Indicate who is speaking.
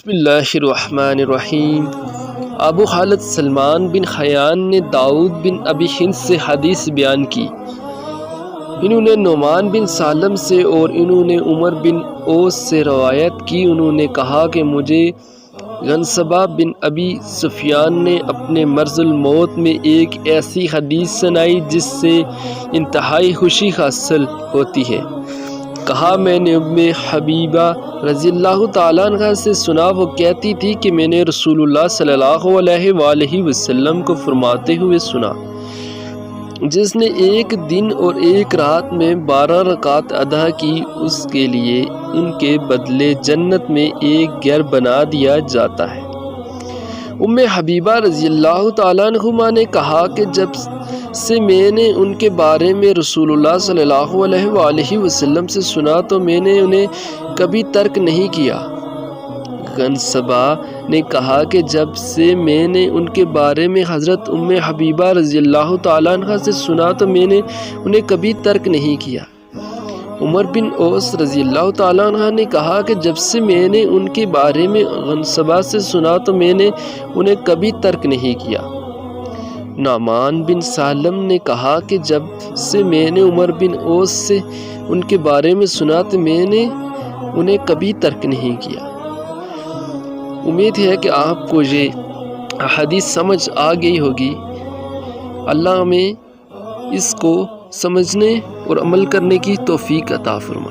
Speaker 1: بسم اللہ الرحمن الرحیم۔ ابو خالد سلمان بن خیان نے داؤد بن ابی ہند سے حدیث بیان کی، انہوں نے نعمان بن سالم سے اور انہوں نے عمر بن اوس سے روایت کی، انہوں نے کہا کہ مجھے غنصبہ بن ابی سفیان نے اپنے مرض الموت میں ایک ایسی حدیث سنائی جس سے انتہائی خوشی حاصل ہوتی ہے۔ کہا میں نے ام حبیبہ رضی اللہ تعالیٰ عنہ سے سنا، وہ کہتی تھی کہ میں نے رسول اللہ صلی اللہ علیہ وآلہ وسلم کو فرماتے ہوئے سنا، جس نے ایک دن اور ایک رات میں 12 رکعت ادا کی، اس کے لیے ان کے بدلے جنت میں ایک گھر بنا دیا جاتا ہے۔ ام حبیبہ رضی اللہ تعالیٰ عنہما نے کہا کہ جب سے میں نے ان کے بارے میں رسول اللہ صلی اللہ علیہ وآلہ وسلم سے سنا تو میں نے انہیں کبھی ترک نہیں کیا۔ غنصبہ نے کہا کہ جب سے میں نے ان کے بارے میں حضرت ام حبیبہ رضی اللہ تعالیٰ عنہ سے سنا تو میں نے انہیں کبھی ترک نہیں کیا۔ عمر بن اوس رضی اللہ تعالیٰ عنہ نے کہا کہ جب سے میں نے ان کے بارے میں غنصبہ سے سنا تو میں نے انہیں کبھی ترک نہیں کیا۔ نعمان بن سالم نے کہا کہ جب سے میں نے عمر بن اوس سے ان کے بارے میں سنا تو میں نے انہیں کبھی ترک نہیں کیا۔ امید ہے کہ آپ کو یہ حدیث سمجھ آ گئی ہوگی۔ اللہ ہمیں اس کو سمجھنے اور عمل کرنے کی توفیق عطا فرمائے۔